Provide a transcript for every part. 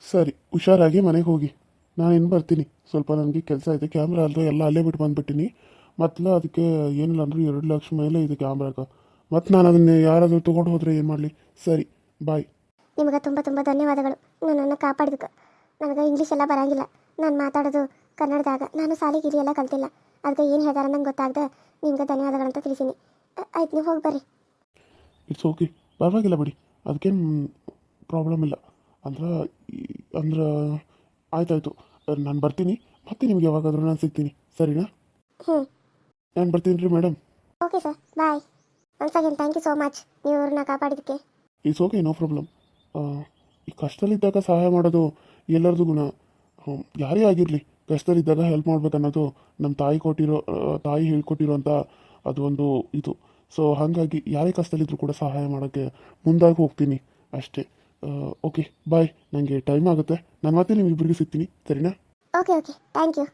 ಸರಿ, ಹುಷಾರಾಗಿ ಮನೆಗೆ ಹೋಗಿ. ನಾನು ಇನ್ನು ಬರ್ತೀನಿ. ಸ್ವಲ್ಪ ನನಗೆ ಕೆಲಸ ಇದೆ. ಕ್ಯಾಮ್ರಾ ಅಲ್ಲದೆ ಎಲ್ಲ ಅಲ್ಲೇ ಬಿಟ್ಟು ಬಂದುಬಿಟ್ಟಿನಿ. ಮೊದಲು ಅದಕ್ಕೆ ಏನಿಲ್ಲ ಅಂದರೂ 2 ಲಕ್ಷ ಮೇಲೆ ಇದೆ ಕ್ಯಾಮ್ರಾಗೆ. ಮತ್ತು ನಾನು ಅದನ್ನು ಯಾರಾದರೂ ತೊಗೊಂಡು ಹೋದರೆ ಏನು ಮಾಡಲಿ? ಸರಿ, ಬಾಯ್. ನಿಮಗೆ ತುಂಬ ತುಂಬ ಧನ್ಯವಾದಗಳು ನನ್ನನ್ನು ಕಾಪಾಡಿದಕ್ಕೆ. ನನಗೆ ಇಂಗ್ಲೀಷ್ ಎಲ್ಲ ಬರೋಂಗಿಲ್ಲ. ನಾನು ಮಾತಾಡೋದು ಕನ್ನಡದಾಗ. ನಾನು ಸಾಲಿ ಗಿಲಿ ಎಲ್ಲ ಕಲ್ತಿಲ್ಲ. ಅದಕ್ಕೆ ಏನು ಹೇಳ್ದಾರ ನಂಗೆ ಗೊತ್ತಾಗದೆ ನಿಮ್ಗೆ ಧನ್ಯವಾದಗಳಂತ ತಿಳಿಸೀನಿ. ಆಯ್ತು, ನೀವು ಹೋಗಿ ಬರ್ರಿ. ಇಟ್ಸ್ ಓಕೆ, ಪರವಾಗಿಲ್ಲ ಬಿಡಿ. ಅದಕ್ಕೇನು ಪ್ರಾಬ್ಲಮ್ ಇಲ್ಲ. ಅಂದ್ರೆ ಅಂದ್ರೆ ಆಯ್ತಾಯ್ತು, ನಾನು ಬರ್ತೀನಿ. ಮತ್ತೆ ನಿಮ್ಗೆ ಯಾವಾಗಾದರೂ ನಾನು ಸಿಗ್ತೀನಿ, ಸರಿನಾ? ಹ್ಞೂ, ನಾನು ಬರ್ತೀನಿ ರೀ madam. Okay sir, bye. Once again thank you so much ನೀವು ಅವ್ರನ್ನ ಕಾಪಾಡಿದ್ದಕ್ಕೆ. It's okay, no problem. ಈ ಕಷ್ಟದಲ್ಲಿದ್ದಾಗ ಸಹಾಯ ಮಾಡೋದು ಎಲ್ಲರದು ಗುಣ. ಯಾರೇ ಆಗಿರಲಿ, ಕಷ್ಟದಲ್ಲಿದ್ದಾಗ ಹೆಲ್ಪ್ ಮಾಡ್ಬೇಕನ್ನೋದು ನಮ್ಮ ತಾಯಿ ಹೇಳ್ಕೊಟ್ಟಿರೋ ಅಂತ ಅದು ಒಂದು ಇದು. ಸೊ ಹಾಗಾಗಿ ಯಾರೇ ಕಷ್ಟದಲ್ಲಿದ್ದರೂ ಕೂಡ ಸಹಾಯ ಮಾಡೋಕ್ಕೆ ಮುಂದಾಗಿ ಹೋಗ್ತೀನಿ ಅಷ್ಟೇ. Okay, bye. ನನಗೆ ಟೈಮ್ ಆಗುತ್ತೆ. ನಾನು ಮತ್ತೆ ನಿಮ್ಮಿಬ್ಬರಿಗೆ ಸಿಗ್ತೀನಿ, ಸರಿನಾ? Okay okay, thank you.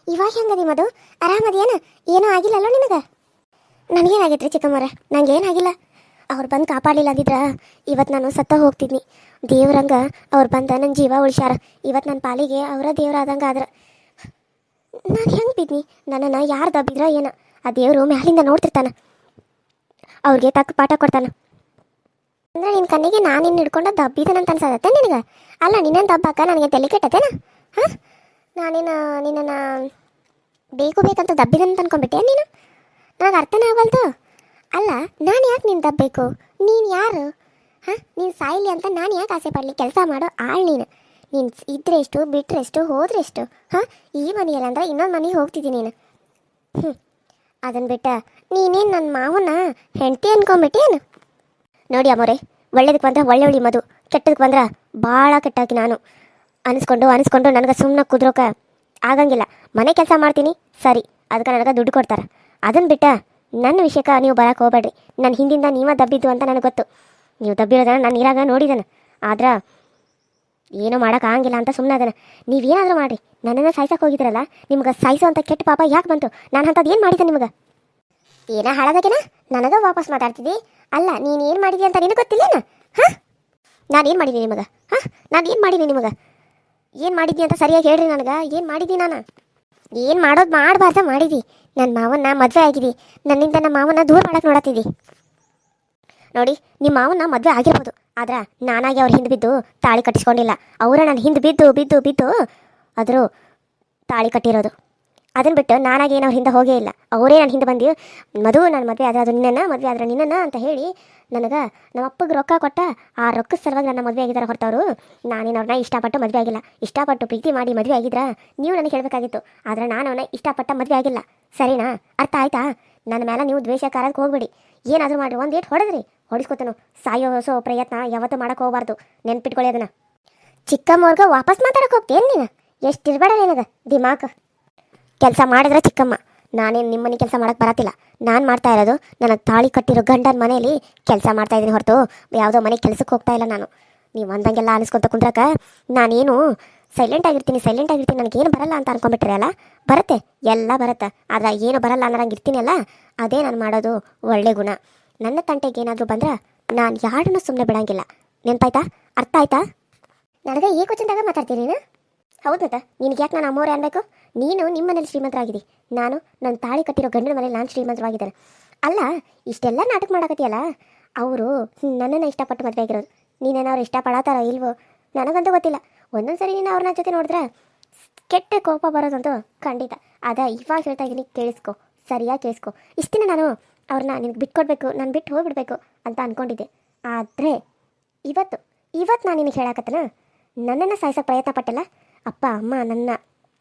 ಇವಾಗ ಹೆಂಗದಿ ಮಧು? ಆರಾಮದೇನು? ಏನೂ ಆಗಿಲ್ಲಲ್ಲೋ ನಿನಗೆ? ನನಗೇನಾಗೈತ್ರಿ ಚಿಕ್ಕಮ್ಮರ? ನನಗೇನಾಗಿಲ್ಲ. ಅವ್ರು ಬಂದು ಕಾಪಾಡಲಿಲ್ಲ ಅಂದಿದ್ರ ಇವತ್ತು ನಾನು ಸತ್ತ ಹೋಗ್ತಿದ್ನಿ. ದೇವ್ರಂಗೆ ಅವ್ರು ಬಂದು ನನ್ನ ಜೀವ ಉಳಿಸ್ಯಾರ. ಇವತ್ತು ನನ್ನ ಪಾಲಿಗೆ ಅವರ ದೇವ್ರಾದಂಗೆ ಆದ್ರೆ ನಾನು ಹೆಂಗೆ ಬಿದ್ನಿ? ನನ್ನನ್ನು ಯಾರು ದಬ್ಬಿದ್ರ ಏನೋ ಆ ದೇವರು ಮ್ಯಾಲಿಂದ ನೋಡ್ತಿರ್ತಾನೆ, ಅವ್ರಿಗೆ ತಕ್ಕ ಪಾಠ ಕೊಡ್ತಾನೆ. ಅಂದರೆ ನಿನ್ನ ಕಣ್ಣಿಗೆ ನಾನು ನಿನ್ನ ಹಿಡ್ಕೊಂಡು ದಬ್ಬಿದನಂತ ಅನ್ಸತ್ತೆ ನಿನಗೆ? ಅಲ್ಲ, ನಿನ್ನನ್ನು ದಬ್ಬಾಕ ನನಗೆ ತಲೆ ಕೆಟ್ಟತೇನ? ಹಾಂ, ನಾನೇನು ನಿನ್ನನ್ನು ಬೇಕು ಬೇಕಂತ ದಬ್ಬಿದಂತ ಅನ್ಕೊಂಡ್ಬಿಟ್ಟೆ ನೀನು? ನನಗೆ ಅರ್ಥನೇ ಆಗಲ್ದು. ಅಲ್ಲ, ನಾನು ಯಾಕೆ ನಿನ್ನ ದಬ್ಬಬೇಕು? ನೀನು ಯಾರು? ಹಾಂ, ನೀನು ಸಾಯಿಲಿ ಅಂತ ನಾನು ಯಾಕೆ ಆಸೆ ಪಡಲಿ? ಕೆಲಸ ಮಾಡೋ ಆಳು ನೀನು. ನೀನು ಇದ್ರೆಷ್ಟು ಬಿಟ್ಟರೆಷ್ಟು ಹೋದ್ರೆಷ್ಟು? ಹಾಂ, ಈ ಮನೆಯಲ್ಲ ಅಂದ್ರೆ ಇನ್ನೊಂದು ಮನೆಗೆ ಹೋಗ್ತಿದ್ದೀನಿ ನೀನು. ಅದನ್ನು ಬಿಟ್ಟ ನೀನೇನು ನನ್ನ ಮಾವನ ಹೆಂಡತಿ ಅನ್ಕೊಂಬಿಟ್ಟೇನು? ನೋಡಿ ಅಮ್ಮೋರೆ, ಒಳ್ಳೇದಕ್ಕೆ ಬಂದ್ರೆ ಒಳ್ಳೆ ಮದು, ಕೆಟ್ಟದಕ್ಕೆ ಬಂದ್ರೆ ಭಾಳ ಕೆಟ್ಟಾಕಿ ನಾನು ಅನಿಸ್ಕೊಂಡು ನನಗೆ ಸುಮ್ಮನೆ ಕುದ್ರೋಕೆ ಆಗಂಗಿಲ್ಲ. ಮನೆ ಕೆಲಸ ಮಾಡ್ತೀನಿ ಸರಿ, ಅದಕ್ಕೆ ನನಗೆ ದುಡ್ಡು ಕೊಡ್ತಾರೆ. ಅದನ್ನು ಬಿಟ್ಟ ನನ್ನ ವಿಷಯಕ್ಕೆ ನೀವು ಬರೋಕೆ ಹೋಗ್ಬೇಡ್ರಿ. ನನ್ನ ಹಿಂದಿಂದ ನೀವೇ ದಬ್ಬಿದ್ದು ಅಂತ ನನಗೆ ಗೊತ್ತು. ನೀವು ದಬ್ಬಿರೋದನ್ನ ನಾನು ಇರಾಗ ನೋಡಿದ್ದಾನೆ. ಆದ್ರೆ ಏನೂ ಮಾಡೋಕ್ಕಾಗಂಗಿಲ್ಲ ಅಂತ ಸುಮ್ಮನೆ ಅದನ್ನು ನೀವೇನಾದರೂ ಮಾಡಿರಿ. ನನ್ನನ್ನು ಸಾಯ್ಸಕ್ಕೆ ಹೋಗಿದ್ರಲ್ಲ, ನಿಮ್ಗೆ ಸಾಯಿಸೋ ಅಂತ ಕೆಟ್ಟ ಪಾಪ ಯಾಕೆ ಬಂತು? ನಾನು ಅಂಥದ್ದು ಏನು ಮಾಡಿದ್ದೆ ನಿಮ್ಗೆ? ಏನೋ ಹಾಳಾದಾಗೇನ ನನಗೆ ವಾಪಸ್ ಮಾತಾಡ್ತಿದ್ದಿ? ಅಲ್ಲ, ನೀನು ಏನು ಮಾಡಿದ್ದಿ ಅಂತ ನಿನಗೆ ಗೊತ್ತಿಲ್ಲೇನ? ಹಾಂ, ನಾನು ಏನು ಮಾಡಿದ್ದೀನಿ ನಿಮಗೆ? ಹಾಂ, ನಾನು ಏನು ಮಾಡೀನಿ ನಿಮಗೆ? ಏನು ಮಾಡಿದ್ದಿ ಅಂತ ಸರಿಯಾಗಿ ಹೇಳ್ರಿ ನನಗೆ. ಏನು ಮಾಡಿದ್ದಿ ನಾನು? ಏನು ಮಾಡೋದು ಮಾಡಬಾರ್ದ ಮಾಡಿದ್ದಿ. ನನ್ನ ಮಾವನ್ನ ಮದುವೆ ಆಗಿದ್ದಿ, ನನ್ನಿಂದ ನಮ್ಮ ಮಾವನ್ನ ದೂರ ಮಾಡಕ್ಕೆ ನೋಡತ್ತಿದ್ದಿ. ನೋಡಿ, ನಿಮ್ಮ ಮಾವನ್ನ ಮದುವೆ ಆಗಿರ್ಬೋದು, ಆದ್ರೆ ನಾನಾಗಿ ಅವ್ರ ಹಿಂದೆ ಬಿದ್ದು ತಾಳಿ ಕಟ್ಟಿಸ್ಕೊಂಡಿಲ್ಲ. ಅವರ ನನ್ನ ಹಿಂದೆ ಬಿದ್ದು ಬಿದ್ದು ಬಿದ್ದು ಆದರೂ ತಾಳಿ ಕಟ್ಟಿರೋದು. ಅದನ್ನು ಬಿಟ್ಟು ನಾನಾಗಿ ಏನು ಅವ್ರ ಹಿಂದೆ ಹೋಗೇ ಇಲ್ಲ. ಅವರೇ ನನ್ನ ಹಿಂದೆ ಬಂದು ಮಧು ನಾನು ಮದುವೆ ಆದರೆ ಅದು ನಿನ್ನನ್ನು, ಮದುವೆ ಆದರೆ ನಿನ್ನನ್ನು ಅಂತ ಹೇಳಿ ನನಗೆ ನಮ್ಮ ಅಪ್ಪಗೆ ರೊಕ್ಕ ಕೊಟ್ಟ. ಆ ರೊಕ್ಕದ ಸಲುವಾಗಿ ನನ್ನ ಮದುವೆ ಆಗಿದ್ದಾರೆ ಹೊರತವರು. ನಾನೇನು ಅವ್ರನ್ನ ಇಷ್ಟಪಟ್ಟು ಮದುವೆ ಆಗಿಲ್ಲ. ಇಷ್ಟಪಟ್ಟು ಪ್ರೀತಿ ಮಾಡಿ ಮದುವೆ ಆಗಿದ್ರೆ ನೀವು ನನಗೆ ಹೇಳಬೇಕಾಗಿತ್ತು. ಆದರೆ ನಾನು ಅವನ್ನ ಇಷ್ಟಪಟ್ಟ ಮದುವೆ ಆಗಿಲ್ಲ, ಸರಿನಾ? ಅರ್ಥ ಆಯ್ತಾ? ನನ್ನ ಮೇಲೆ ನೀವು ದ್ವೇಷ ಕಾರಕ್ಕೆ ಹೋಗ್ಬೇಡಿ. ಏನಾದರೂ ಮಾಡಿರಿ, ಒಂದು ಏಟು ಹೊಡೆದ್ರಿ ಹೊಡಿಸ್ಕೊತನು. ಸಾಯೋ ಪ್ರಯತ್ನ ಯಾವತ್ತೂ ಮಾಡೋಕೆ ಹೋಗಬಾರ್ದು, ನೆನ್ಪಿಟ್ಕೊಳ್ಳಿ ಅದನ್ನು. ಚಿಕ್ಕಮ್ಮವ್ರಿಗೆ ವಾಪಸ್ ಮಾತಾಡಕ್ಕೆ ಹೋಗ್ತೇನು ನೀನು? ಎಷ್ಟು ಇರಬೇಡ ನಿನಗೆ ದಿಮಾಕ್. ಕೆಲಸ ಮಾಡಿದ್ರೆ ಚಿಕ್ಕಮ್ಮ, ನಾನೇನು ನಿಮ್ಮ ಮನೆ ಕೆಲಸ ಮಾಡೋಕ್ಕೆ ಬರತ್ತಿಲ್ಲ. ನಾನು ಮಾಡ್ತಾ ಇರೋದು ನನಗೆ ತಾಳಿ ಕಟ್ಟಿರೋ ಗಂಡನ ಮನೇಲಿ ಕೆಲಸ ಮಾಡ್ತಾಯಿದ್ದೀನಿ ಹೊರತು ಯಾವುದೋ ಮನೆಗೆ ಕೆಲಸಕ್ಕೆ ಹೋಗ್ತಾ ಇಲ್ಲ ನಾನು. ನೀವು ಅಂದಂಗೆಲ್ಲ ಅನಿಸ್ಕೊತ ಕುಂದ್ರಕ ನಾನೇನು ಸೈಲೆಂಟ್ ಆಗಿರ್ತೀನಿ ನನಗೇನು ಬರಲ್ಲ ಅಂತ ಅನ್ಕೊಂಡ್ಬಿಟ್ರೆ ಅಲ್ಲ, ಬರುತ್ತೆ, ಎಲ್ಲ ಬರುತ್ತೆ. ಆದರೆ ಏನು ಬರಲ್ಲ ಅನ್ನೋಂಗೆ ಇರ್ತೀನಲ್ಲ, ಅದೇ ನಾನು ಮಾಡೋದು ಒಳ್ಳೆ ಗುಣ. ನನ್ನ ತಂಟೆಗೆ ಏನಾದರೂ ಬಂದ್ರೆ ನಾನು ಯಾರನ್ನೂ ಸುಮ್ಮನೆ ಬಿಡೋಂಗಿಲ್ಲ. ನೆನಪಾಯ್ತಾ? ಅರ್ಥ ಆಯ್ತಾ? ನನಗೆ ಈ ಕ್ವಶನ್ದಾಗ ಮಾತಾಡ್ತೀನಿ ನೀನು? ಹೌದು ಮತ್ತೆ ನಿನಗೆ ಯಾಕೆ ನಾನು ಅಮ್ಮೋರೆ ಅನ್ಬೇಕು? ನೀನು ನಿಮ್ಮ ಮನೇಲಿ ಶ್ರೀಮಂತರಾಗಿದ್ದಿ, ನಾನು ನನ್ನ ತಾಳಿ ಕಟ್ಟಿರೋ ಗಂಡನ ಮನೇಲಿ ನಾನು ಶ್ರೀಮಂತರಾಗಿದ್ದೇನೆ. ಅಲ್ಲ, ಇಷ್ಟೆಲ್ಲ ನಾಟಕ ಮಾಡಕತ್ತೀಯಲ್ಲ, ಅವರು ನನ್ನನ್ನು ಇಷ್ಟಪಟ್ಟು ಮದುವೆ ಆಗಿರೋದು. ನೀನೇನವ್ರು ಇಷ್ಟಪಡತ್ತಾರೋ ಇಲ್ವೋ ನನಗಂತೂ ಗೊತ್ತಿಲ್ಲ. ಒಂದೊಂದು ಸರಿ ನೀನು ಅವ್ರನ್ನ ಜೊತೆ ನೋಡಿದ್ರೆ ಕೆಟ್ಟ ಕೋಪ ಬರೋದಂತೂ ಖಂಡಿತ. ಇವಾಗ ಹೇಳ್ತಾ ಇದ್ದೀನಿ, ಕೇಳಿಸ್ಕೊ, ಸರಿಯಾಗಿ ಕೇಳಿಸ್ಕೊ. ಇಷ್ಟಿನ ನಾನು ಅವ್ರನ್ನ ನಿನಗೆ ಬಿಟ್ಕೊಡ್ಬೇಕು, ನಾನು ಬಿಟ್ಟು ಹೋಗ್ಬಿಡ್ಬೇಕು ಅಂತ ಅಂದ್ಕೊಂಡಿದ್ದೆ. ಆದರೆ ಇವತ್ತು ನಾನು ನಿನಗೆ ಹೇಳಕತ್ತನ, ನನ್ನನ್ನು ಸಾಯಿಸೋಕೆ ಪ್ರಯತ್ನ ಪಟ್ಟಲ್ಲ ಅಪ್ಪ ಅಮ್ಮ, ನನ್ನ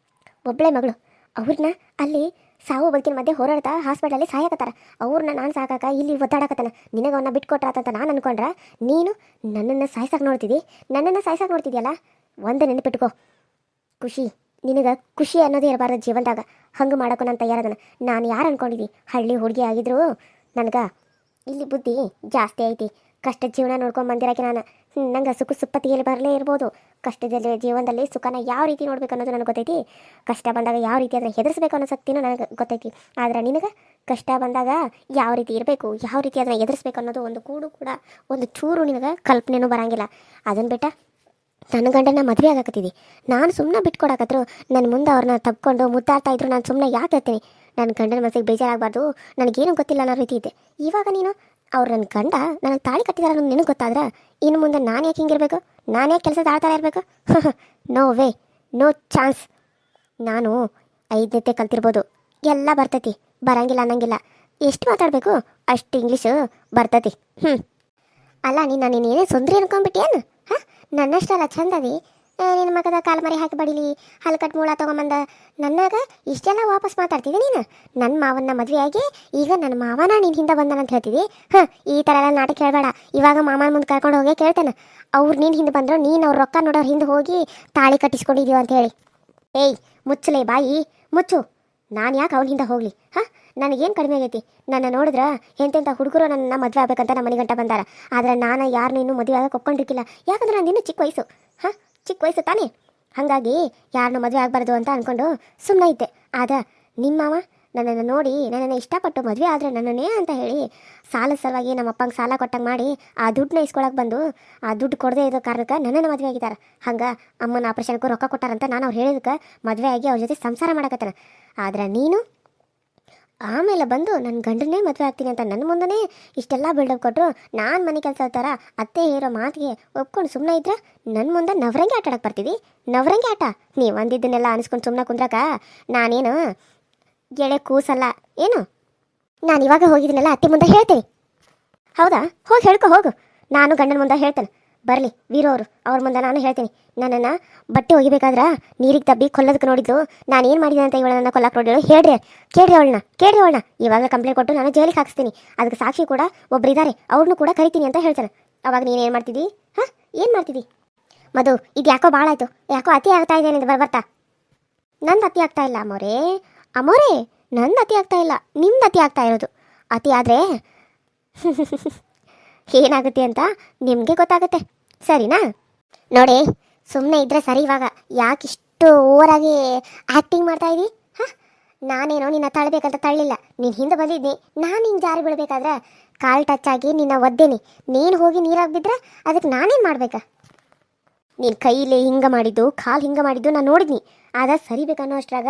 ಒಬ್ಬಳೆ ಮಗಳು, ಅವ್ರನ್ನ ಅಲ್ಲಿ ಸಾವು ಬದುಕಿನ ಮಧ್ಯೆ ಹೋರಾಡ್ತಾ ಹಾಸ್ಪಿಟಲಲ್ಲಿ ಸಾಯಕತ್ತಾರ. ಅವ್ರನ್ನ ನಾನು ಸಾಕಾಕ ಇಲ್ಲಿ ಒದ್ದಾಡಕತ್ತಾನ. ನಿನಗೆ ಅವನ್ನ ಬಿಟ್ಕೊಟ್ರಾತಂತ ನಾನು ಅನ್ಕೊಂಡ್ರೆ ನೀನು ನನ್ನನ್ನು ಸಾಯ್ಸಕ್ಕೆ ನೋಡ್ತಿದ್ಯಲ್ಲ. ಒಂದು ನೆನಪಿಟ್ಕೋ, ನಿನಗೆ ಖುಷಿ ಅನ್ನೋದೇ ಇರಬಾರ್ದು ಜೀವನದಾಗ. ಹಂಗೆ ಮಾಡೋಕ್ಕೂ ನಾನು ತಯಾರದನ. ನಾನು ಯಾರು ಅನ್ಕೊಂಡಿದ್ದಿ? ಹಳ್ಳಿ ಹುಡುಗಿ ಆಗಿದ್ರು ನನಗೆ ಇಲ್ಲಿ ಬುದ್ಧಿ ಜಾಸ್ತಿ ಐತಿ. ಕಷ್ಟದ ಜೀವನ ನೋಡ್ಕೊಂಡು ಬಂದಿರೋಕೆ ನಾನು. ನಂಗೆ ಸುಪ್ಪತ್ತಿಗೆಯಲ್ಲಿ ಬರಲೇ ಇರ್ಬೋದು. ಕಷ್ಟದಲ್ಲಿ ಜೀವನದಲ್ಲಿ ಸುಖನ ಯಾವ ರೀತಿ ನೋಡ್ಬೇಕು ಅನ್ನೋದು ನನಗೆ ಗೊತ್ತೈತಿ. ಕಷ್ಟ ಬಂದಾಗ ಯಾವ ರೀತಿ ಅದನ್ನು ಹೆದರಿಸ್ಬೇಕು ಅನ್ನೋ ಶಕ್ತಿನೂ ನನಗೆ ಗೊತ್ತೈತಿ. ಆದರೆ ನಿನಗೆ ಕಷ್ಟ ಬಂದಾಗ ಯಾವ ರೀತಿ ಇರಬೇಕು, ಯಾವ ರೀತಿ ಅದನ್ನು ಎದುರಿಸ್ಬೇಕು ಅನ್ನೋದು ಒಂದು ಕೂಡ ಒಂದು ಚೂರು ನಿನಗೆ ಕಲ್ಪನೆಯೂ ಬರೋಂಗಿಲ್ಲ. ಅದನ್ನು ಬಿಟ್ಟ ನನ್ನ ಗಂಡನ ಮದುವೆ ಆಗಕತ್ತಿದ್ದಿ, ನಾನು ಸುಮ್ಮನೆ ಬಿಟ್ಕೊಡಕತ್ರು ನನ್ನ ಮುಂದೆ ಅವ್ರನ್ನ ತಪ್ಕೊಂಡು ಮುದ್ದಾಡ್ತಾ ಇದ್ರು. ನಾನು ಸುಮ್ಮನೆ ಯಾಕೆ ಇರ್ತೀನಿ? ನನ್ನ ಗಂಡನ ಮನಸ್ಸಿಗೆ ಬೇಜಾರಾಗಬಾರ್ದು, ನನಗೇನು ಗೊತ್ತಿಲ್ಲ ಅನ್ನೋ ರೀತಿ ಇದೆ. ಇವಾಗ ನೀನು ಅವ್ರು ನನ್ನ ಗಂಡ ನನಗೆ ತಾಳಿ ಕಟ್ಟಿದಾರ ಅನ್ನೋದು ನಿನಗೆ ಗೊತ್ತಾದ್ರೆ ಇನ್ನು ಮುಂದೆ ನಾನು ಯಾಕೆ ಹಿಂಗಿರ್ಬೇಕು? ನಾನು ಯಾಕೆ ಕೆಲಸ ತಾಳ್ತಾರ ಇರಬೇಕು? No way, no chance. ನಾನು 5ನೇತೆ ಕಲ್ತಿರ್ಬೋದು, ಎಲ್ಲ ಬರ್ತೈತಿ, ಬರಂಗಿಲ್ಲ ಅನ್ನಂಗಿಲ್ಲ. ಎಷ್ಟು ಮಾತಾಡಬೇಕು ಅಷ್ಟು ಇಂಗ್ಲೀಷು ಬರ್ತೈತಿ. ಅಲ್ಲ ನೀನು ಏನೇ ಸುಂದ್ರಿ ಅನ್ಕೊಂಡ್ಬಿಟ್ಟೇನು? ಹಾಂ, ನನ್ನಷ್ಟೆಲ್ಲ ಚಂದದಿ ನಿನ್ನ ಮಗದ ಕಾಲು ಮರಿ ಹಾಕಿ ಬಡಿಲಿ, ಹಲ್ಕಟ್ಟು ಮೂಳ ತೊಗೊಂಬಂದ ನನ್ನಾಗ ಇಷ್ಟೆಲ್ಲ ವಾಪಸ್ ಮಾತಾಡ್ತಿದ್ದೆ ನೀನು. ನನ್ನ ಮಾವನ್ನ ಮದುವೆಯಾಗಿ ಈಗ ನನ್ನ ಮಾವನ ನೀನು ಹಿಂದೆ ಬಂದನಂತ ಹೇಳ್ತಿದ್ದಿ. ಈ ಥರ ಎಲ್ಲ ನಾಟಕ ಕೇಳಬೇಡ. ಇವಾಗ ಮಾಮನ ಮುಂದೆ ಕರ್ಕೊಂಡು ಹೋಗೇ ಕೇಳ್ತೇನೆ, ಅವ್ರು ನೀನು ಹಿಂದೆ ಬಂದ್ರು ನೀನು ಅವ್ರ ರೊಕ್ಕ ನೋಡೋರು ಹಿಂದೆ ಹೋಗಿ ತಾಳಿ ಕಟ್ಟಿಸ್ಕೊಂಡಿದ್ದೀವಿ ಅಂತ ಹೇಳಿ. ಏಯ್ ಮುಚ್ಚಲೇ ಬಾಯಿ ಮುಚ್ಚು. ನಾನು ಯಾಕೆ ಅವ್ನ ಹಿಂದೆ ಹೋಗಲಿ? ಹಾಂ, ನನಗೇನು ಕಡಿಮೆ ಆಗೈತಿ? ನನ್ನ ನೋಡಿದ್ರೆ ಎಂತೆಂಥ ಹುಡುಗರು ನನ್ನ ಮದುವೆ ಆಗ್ಬೇಕಂತ ನಮ್ಮ ಮನೆ ಗಂಟ ಬಂದಾರ. ಆದರೆ ನಾನು ಯಾರನ್ನೂ ಇನ್ನೂ ಮದುವೆ ಆಗಕ್ಕೆ ಒಪ್ಕೊಂಡಿರ್ಕಿಲ್ಲ. ಯಾಕಂದ್ರೆ ನಾನು ಇನ್ನೂ ಚಿಕ್ಕ ವಯಸ್ಸು. ಹಾಂ, ಚಿಕ್ಕ ವಯಸ್ಸು ತಾನೇ, ಹಾಗಾಗಿ ಯಾರನ್ನೂ ಮದುವೆ ಆಗಬಾರ್ದು ಅಂತ ಅಂದ್ಕೊಂಡು ಸುಮ್ಮನೆ ಇದ್ದೆ. ಆದ್ರೆ ನಿಮ್ಮ ಮಾವ ನನ್ನನ್ನು ನೋಡಿ ನನ್ನನ್ನು ಇಷ್ಟಪಟ್ಟು ಮದುವೆ ಆದರೆ ನನ್ನನ್ನೇ ಅಂತ ಹೇಳಿ ಸಾಲದ ಸಲುವಾಗಿ ನಮ್ಮ ಅಪ್ಪಂಗೆ ಸಾಲ ಕೊಟ್ಟಂಗೆ ಮಾಡಿ ಆ ದುಡ್ಡನ್ನ ಇಸ್ಕೊಳಕ್ಕೆ ಬಂದು ಆ ದುಡ್ಡು ಕೊಡದೇ ಇರೋ ಕಾರಣಕ್ಕೆ ನನ್ನನ್ನು ಮದುವೆ ಆಗಿದ್ದಾರೆ. ಹಂಗೆ ಅಮ್ಮನ ಆಪ್ರೇಷನ್ಗೂ ರೊಕ್ಕ ಕೊಟ್ಟಾರಂತ ನಾನು ಅವ್ರು ಹೇಳಿದಕ್ಕೆ ಮದುವೆ ಆಗಿ ಅವ್ರ ಜೊತೆ ಸಂಸಾರ ಮಾಡಕತ್ತಾನ. ಆದ್ರೆ ನೀನು ಆಮೇಲೆ ಬಂದು ನನ್ನ ಗಂಡನ್ನೇ ಮದುವೆ ಆಗ್ತೀನಿ ಅಂತ ನನ್ನ ಮುಂದೆ ಇಷ್ಟೆಲ್ಲ ಬಿಲ್ಡಪ್ ಕೊಟ್ಟರು. ನಾನು ಮನೆ ಕೆಲಸ ಥರ ಅತ್ತೆ ಹೇರೋ ಮಾತಿಗೆ ಒಪ್ಕೊಂಡು ಸುಮ್ಮನೆ ಇದ್ರೆ ನನ್ನ ಮುಂದೆ ನವರಂಗಿ ಆಟ ಆಡಕ್ಕೆ ಬರ್ತಿದ್ದಿ. ನವರಂಗಿ ಆಟ ನೀವು ಅಂದಿದ್ದನ್ನೆಲ್ಲ ಅನಿಸ್ಕೊಂಡು ಸುಮ್ಮನೆ ಕುಂದ್ರಕ ನಾನೇನು ಗೆಳೆ ಕೂಸಲ್ಲ ಏನು? ನಾನು ಇವಾಗ ಹೋಗಿದ್ದೀನಲ್ಲ ಅತ್ತೆ ಮುಂದೆ ಹೇಳ್ತೀನಿ. ಹೌದಾ? ಹೋಗಿ ಹೇಳ್ಕೊ ಹೋಗು. ನಾನು ಗಂಡನ ಮುಂದೆ ಹೇಳ್ತೇನೆ. ಬರಲಿ ವೀರೋರು, ಅವ್ರ ಮುಂದೆ ನಾನು ಹೇಳ್ತೀನಿ. ನನ್ನನ್ನು ಬಟ್ಟೆ ಒಗಿಬೇಕಾದ್ರೆ ನೀರಿಗೆ ತಬ್ಬಿ ಕೊಲ್ಲೋದಕ್ಕೆ ನೋಡಿದ್ರು. ನಾನು ಏನು ಮಾಡಿದೆ ಅಂತ ಇವಳನ್ನ ಕೊಲ್ಲಕ್ಕೆ ನೋಡಿದ್ರು. ಕೇಳ್ರಿ ಅವಳನ್ನ. ಇವಾಗ ಕಂಪ್ಲೇಂಟ್ ಕೊಟ್ಟು ನಾನು ಜೈಲಿಗೆ ಹಾಕ್ಸ್ತೀನಿ. ಅದಕ್ಕೆ ಸಾಕ್ಷಿ ಕೂಡ ಒಬ್ಬರಿದ್ದಾರೆ, ಅವ್ರನ್ನೂ ಕೂಡ ಕರಿತೀನಿ ಅಂತ ಹೇಳ್ತಾನೆ. ಅವಾಗ ನೀನು ಏನು ಮಾಡ್ತಿದ್ದಿ? ಹಾಂ, ಏನು ಮಾಡ್ತಿದ್ದಿ? ಮಧು, ಇದು ಯಾಕೋ ಭಾಳ ಆಯಿತು. ಯಾಕೋ ಅತಿ ಆಗ್ತಾ ಇದೆ ನಿಂದು ಬರ್ತಾ. ನಂದು ಅತಿ ಆಗ್ತಾ ಇಲ್ಲ ಅಮೋರೇ, ನಂದು ಅತಿ ಆಗ್ತಾ ಇಲ್ಲ, ನಿಮ್ದು ಅತಿ ಆಗ್ತಾ ಇರೋದು. ಅತಿ ಆದರೆ ಏನಾಗುತ್ತೆ ಅಂತ ನಿಮಗೆ ಗೊತ್ತಾಗುತ್ತೆ, ಸರಿನಾ? ನೋಡಿ, ಸುಮ್ಮನೆ ಇದ್ರೆ ಸರಿ. ಇವಾಗ ಯಾಕಿಷ್ಟು ಓವರಾಗಿ ಆ್ಯಕ್ಟಿಂಗ್ ಮಾಡ್ತಾ ಇದ್ದಿ? ಹಾಂ, ನಾನೇನೋ ನಿನ್ನ ತಳ್ಳಬೇಕಂತ ತಳ್ಳಿಲ್ಲ. ನೀನು ಹಿಂದೆ ಬಂದಿದ್ನಿ, ನಾನು ಹಿಂಗೆ ಜಾರಿ ಬೀಳಬೇಕಾದ್ರೆ ಕಾಲು ಟಚ್ ಆಗಿ ನಿನ್ನ ಒದ್ದೇನಿ. ನೀನು ಹೋಗಿ ನೀರಾಗಿ ಬಿದ್ದರೆ ಅದಕ್ಕೆ ನಾನೇನು ಮಾಡ್ಬೇಕಾ? ನೀನು ಕೈಲಿ ಹಿಂಗೆ ಮಾಡಿದ್ದು, ಕಾಲು ಹಿಂಗೆ ಮಾಡಿದ್ದು ನಾನು ನೋಡಿದ್ನಿ. ಆಗ ಸರಿಬೇಕನ್ನೋ ಅಷ್ಟ್ರಾಗ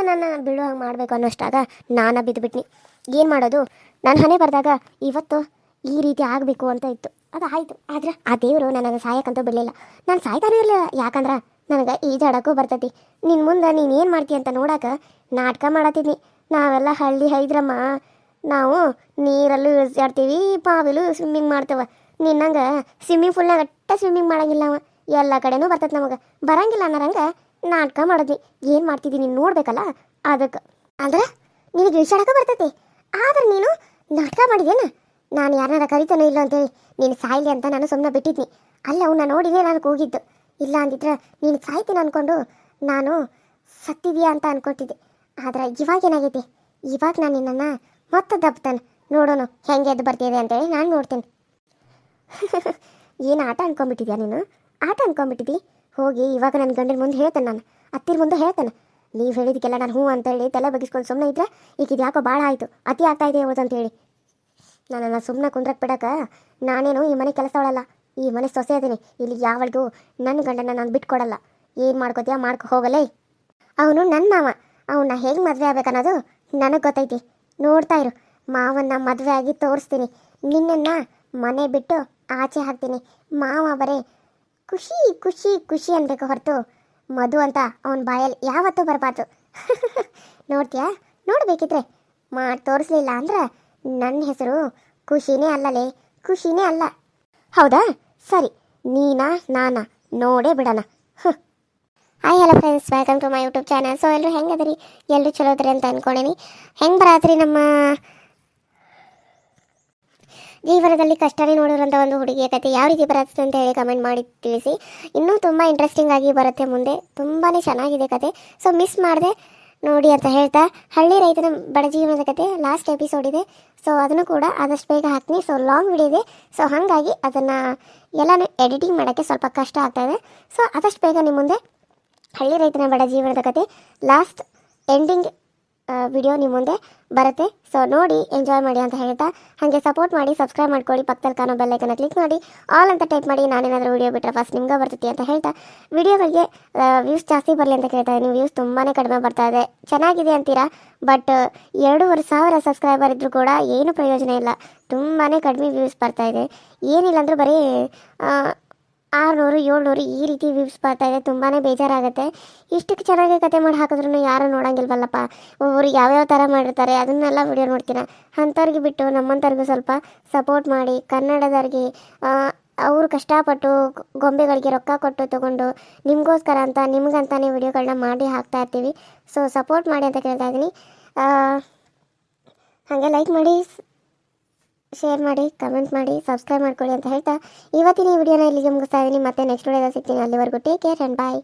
ನನ್ನ ಬೀಳೋ ಹಂಗೆ ಮಾಡಬೇಕು ಅನ್ನೋ ಅಷ್ಟ್ರಾಗ ನಾನು ಬಿದ್ದುಬಿಟ್ನಿ. ಏನು ಮಾಡೋದು? ನನ್ನ ಹಣೆ ಬರ್ದಾಗ ಇವತ್ತು ಈ ರೀತಿ ಆಗಬೇಕು ಅಂತ ಇತ್ತು, ಅದು ಆಯಿತು. ಆದರೆ ಆ ದೇವರು ನನಗೆ ಸಾಯಕ್ಕಂತೂ ಬಿಡಲಿಲ್ಲ. ನಾನು ಸಾಯ್ತಾನೆ ಇರಲಿಲ್ಲ, ಯಾಕಂದ್ರೆ ನನಗೆ ಈಜಾಡೋಕ್ಕೂ ಬರ್ತೈತಿ. ನಿನ್ನ ಮುಂದೆ ನೀನು ಏನು ಮಾಡ್ತೀಯ ಅಂತ ನೋಡೋಕೆ ನಾಟಕ ಮಾಡತ್ತಿದ್ನಿ. ನಾವೆಲ್ಲ ಹಳ್ಳಿ ಹೈದ್ರಮ್ಮ, ನಾವು ನೀರಲ್ಲೂ ಈಜಾಡ್ತೀವಿ, ಬಾವಿಲೂ ಸ್ವಿಮ್ಮಿಂಗ್ ಮಾಡ್ತೇವೆ. ನಿನ್ನಂಗೆ ಸ್ವಿಮ್ಮಿಂಗ್ ಫೂಲ್ನಾಗ ಸ್ವಿಮ್ಮಿಂಗ್ ಮಾಡಂಗಿಲ್ಲ ಅವ. ಎಲ್ಲ ಕಡೆನೂ ಬರ್ತೈತೆ ನಮಗೆ, ಬರಂಗಿಲ್ಲ ಅನ್ನೋರಂಗೆ ನಾಟಕ ಮಾಡಿದ್ವಿ. ಏನು ಮಾಡ್ತಿದ್ದೀನಿ ನೀನು ನೋಡ್ಬೇಕಲ್ಲ, ಅದಕ್ಕೆ. ಅಂದ್ರೆ ನಿನಗೆ ಈಜಾಡೋಕೆ ಬರ್ತೈತಿ, ಆದ್ರೆ ನೀನು ನಾಟಕ ಮಾಡಿದೇನ? ನಾನು ಯಾರನ್ನಾರ ಕರಿತಾನೋ ಇಲ್ಲ ಅಂತೇಳಿ ನೀನು ಸಾಯ್ಲಿ ಅಂತ ನಾನು ಸುಮ್ಮನೆ ಬಿಟ್ಟಿದ್ನಿ. ಅಲ್ಲ ಅವನ್ನ ನೋಡಿನೇ ನಾನು ಕೂಗಿದ್ದು. ಇಲ್ಲ ಅಂದಿದ್ರೆ ನೀನು ಸಾಯ್ತೀನಿ ಅಂದ್ಕೊಂಡು ನಾನು ಸತ್ತಿದೀಯಾ ಅಂತ ಅಂದ್ಕೊತಿದ್ದೆ. ಆದರೆ ಇವಾಗ ಏನಾಗೈತಿ? ಇವಾಗ ನಾನು ನಿನ್ನನ್ನು ಮತ್ತೆ ದಬ್ತಾನೆ, ನೋಡೋಣ ಹೆಂಗೆ ಎದ್ದು ಬರ್ತಿದೆ ಅಂತೇಳಿ ನಾನು ನೋಡ್ತೇನೆ. ಏನು ಆಟ ಅನ್ಕೊಂಡ್ಬಿಟ್ಟಿದ್ಯಾ ನೀನು? ಆಟ ಅನ್ಕೊಂಡ್ಬಿಟ್ಟಿದ್ದಿ? ಹೋಗಿ ಇವಾಗ ನನ್ನ ಗಂಡನ ಮುಂದೆ ಹೇಳ್ತೇನೆ, ನಾನು ಅತ್ತಿರ ಮುಂದೆ ಹೇಳ್ತೇನೆ. ನೀವು ಹೇಳಿದಕ್ಕೆಲ್ಲ ನಾನು ಹ್ಞೂ ಅಂತೇಳಿ ತಲೆ ಬಗ್ಗಿಸ್ಕೊಂಡು ಸುಮ್ಮನೆ ಇದ್ರೆ ಈಗ ಇದು ಯಾಕೋ ಭಾಳ ಆಯಿತು, ಅತಿ ಆಗ್ತಾ ಇದೆ ಯಾವುದು ಅಂತೇಳಿ ನನ್ನನ್ನು ಸುಮ್ಮನೆ ಕುಂದ್ರಕ್ಕೆ ಬಿಡಕ್ಕ. ನಾನೇನು ಈ ಮನೆ ಕೆಲಸವಳಲ್ಲ, ಈ ಮನೆ ಸೊಸೆ ಅದೀನಿ. ಇಲ್ಲಿ ಯಾವಳಿಗೂ ನನ್ನ ಗಂಡನ ನಾನು ಬಿಟ್ಕೊಡಲ್ಲ. ಏನು ಮಾಡ್ಕೋತೀಯ ಮಾಡ್ಕೊ ಹೋಗಲೇ. ಅವನು ನನ್ನ ಮಾವ, ಅವನ್ನ ಹೇಗೆ ಮದುವೆ ಆಗ್ಬೇಕನ್ನೋದು ನನಗೆ ಗೊತ್ತೈತಿ. ನೋಡ್ತಾ ಇರು, ಮಾವನ್ನ ಮದುವೆ ಆಗಿ ತೋರಿಸ್ತೀನಿ. ನಿನ್ನನ್ನು ಮನೆ ಬಿಟ್ಟು ಆಚೆ ಹಾಕ್ತೀನಿ. ಮಾವ ಬರೇ ಖುಷಿ ಖುಷಿ ಖುಷಿ ಅನ್ಬೇಕು ಹೊರತು ಮಧು ಅಂತ ಅವನ ಬಾಯಲ್ಲಿ ಯಾವತ್ತೂ ಬರಬಾರ್ದು. ನೋಡ್ತೀಯಾ? ನೋಡಬೇಕಿದ್ರೆ ಮಾಡಿ ತೋರಿಸ್ಲಿಲ್ಲ ಅಂದ್ರೆ ನನ್ನ ಹೆಸರು ಖುಷಿನೇ ಅಲ್ಲಲೇ, ಖುಷಿನೇ ಅಲ್ಲ. ಹೌದಾ? ಸರಿ, ನೀನಾ ನಾನಾ ನೋಡೇ ಬಿಡೋಣ. Hi hello friends, welcome to my YouTube channel. So ಎಲ್ಲರೂ ಹೆಂಗೆ ಅದರಿ? ಎಲ್ಲರೂ ಚಲೋ ಅದ್ರಿ ಅಂತ ಅಂದ್ಕೊಂಡೇನಿ. ಹೆಂಗೆ ಬರತ್ರಿ ನಮ್ಮ ಜೀವನದಲ್ಲಿ ಕಷ್ಟನೇ ನೋಡಿರೋಂಥ ಒಂದು ಹುಡುಗಿಯ ಕತೆ ಯಾವ ರೀತಿ ಬರುತ್ತೆ ಅಂತ ಹೇಳಿ ಕಮೆಂಟ್ ಮಾಡಿ ತಿಳಿಸಿ. ಇನ್ನೂ ತುಂಬ ಇಂಟ್ರೆಸ್ಟಿಂಗ್ ಆಗಿ ಬರುತ್ತೆ ಮುಂದೆ, ತುಂಬಾ ಚೆನ್ನಾಗಿದೆ ಕತೆ. ಸೊ ಮಿಸ್ ಮಾಡಿದೆ ನೋಡಿ ಅಂತ ಹೇಳ್ತಾ, ಹಳ್ಳಿ ರೈತನ ಬಡ ಜೀವನದ ಕತೆ ಲಾಸ್ಟ್ ಎಪಿಸೋಡ್ ಇದೆ. ಸೊ ಅದನ್ನು ಕೂಡ ಆದಷ್ಟು ಬೇಗ ಹಾಕ್ತೀನಿ. ಸೊ ಲಾಂಗ್ ವಿಡಿಯೋ ಇದೆ, ಸೊ ಹಾಗಾಗಿ ಅದನ್ನು ಎಲ್ಲನೂ ಎಡಿಟಿಂಗ್ ಮಾಡೋಕ್ಕೆ ಸ್ವಲ್ಪ ಕಷ್ಟ ಆಗ್ತಾಯಿದೆ. ಸೊ ಆದಷ್ಟು ಬೇಗ ನಿಮ್ಮ ಮುಂದೆ ಹಳ್ಳಿ ರೈತನ ಬಡ ಜೀವನದ ಕತೆ ಲಾಸ್ಟ್ ಎಂಡಿಂಗ್ ವಿಡಿಯೋ ನಿಮ್ಮ ಮುಂದೆ ಬರುತ್ತೆ. ಸೊ ನೋಡಿ ಎಂಜಾಯ್ ಮಾಡಿ ಅಂತ ಹೇಳ್ತಾ ಹಾಗೆ ಸಪೋರ್ಟ್ ಮಾಡಿ, ಸಬ್ಸ್ಕ್ರೈಬ್ ಮಾಡ್ಕೊಳ್ಳಿ, ಪಕ್ಕದಲ್ಲಿ ಕಾಣೋ ಬೆಲ್ಲೈಕನ್ನ ಕ್ಲಿಕ್ ಮಾಡಿ ಆಲ್ ಅಂತ ಟೈಪ್ ಮಾಡಿ. ನಾನೇನಾದರೂ ವಿಡಿಯೋ ಬಿಟ್ಟರೆ ಫಸ್ಟ್ ನಿಮ್ಗೆ ಬರ್ತೈತಿ ಅಂತ ಹೇಳ್ತಾ ವಿಡಿಯೋಗಳಿಗೆ ವ್ಯೂಸ್ ಜಾಸ್ತಿ ಬರಲಿ ಅಂತ ಕೇಳ್ತಾ ಇದ್ದೀನಿ. ವ್ಯೂಸ್ ತುಂಬಾ ಕಡಿಮೆ ಬರ್ತಾ ಇದೆ. ಚೆನ್ನಾಗಿದೆ ಅಂತೀರಾ, ಬಟ್ 2,500 ಸಬ್ಸ್ಕ್ರೈಬರ್ ಇದ್ದರೂ ಕೂಡ ಏನು ಪ್ರಯೋಜನ ಇಲ್ಲ. ತುಂಬಾ ಕಡಿಮೆ ವ್ಯೂಸ್ ಬರ್ತಾ ಇದೆ. ಏನಿಲ್ಲ ಅಂದರೂ ಬರೀ 600 700 ಈ ರೀತಿ ವ್ಯೂಸ್ ಬರ್ತಾ ಇದೆ. ತುಂಬಾ ಬೇಜಾರಾಗುತ್ತೆ. ಇಷ್ಟಕ್ಕೆ ಚೆನ್ನಾಗಿ ಕತೆ ಮಾಡಿ ಹಾಕಿದ್ರೂ ಯಾರು ನೋಡಂಗಿಲ್ವಲ್ಲಪ್ಪ. ಒಬ್ಬರು ಯಾವ್ಯಾವ ಥರ ಮಾಡಿರ್ತಾರೆ ಅದನ್ನೆಲ್ಲ ವಿಡಿಯೋ ನೋಡ್ತೀರ. ಅಂಥವ್ರಿಗೆ ಬಿಟ್ಟು ನಮ್ಮಂಥವ್ರಿಗೂ ಸ್ವಲ್ಪ ಸಪೋರ್ಟ್ ಮಾಡಿ. ಕನ್ನಡದವ್ರಿಗೆ ಅವರು ಕಷ್ಟಪಟ್ಟು ಗೊಂಬೆಗಳಿಗೆ ರೊಕ್ಕ ಕೊಟ್ಟು ತೊಗೊಂಡು ನಿಮಗೋಸ್ಕರ ಅಂತ ನಿಮ್ಗಂತಾನೆ ವಿಡಿಯೋಗಳನ್ನ ಮಾಡಿ ಹಾಕ್ತಾ ಇರ್ತೀವಿ. ಸೊ ಸಪೋರ್ಟ್ ಮಾಡಿ ಅಂತ ಕೇಳ್ತಾ ಇದ್ದೀನಿ. ಹಾಗೆ ಲೈಕ್ ಮಾಡಿ, ಶೇರ್ ಮಾಡಿ, ಕಮೆಂಟ್ ಮಾಡಿ, ಸಬ್ಸ್ಕ್ರೈಬ್ ಮಾಡ್ಕೊಳ್ಳಿ ಅಂತ ಹೇಳ್ತಾ ಇವತ್ತಿನ ಈ ವಿಡಿಯೋನ ಇಲ್ಲಿಗೆ ಮುಗಿಸ್ತಾ ಇದ್ದೀನಿ. ಮತ್ತೆ ನೆಕ್ಸ್ಟ್ ವಿಡಿಯೋದಲ್ಲಿ ಸಿಗ್ತೀನಿ. ಅಲ್ಲಿವರೆಗೂ ಟೇಕ್ ಕೇರ್ ಆ್ಯಂಡ್ ಬಾಯ್.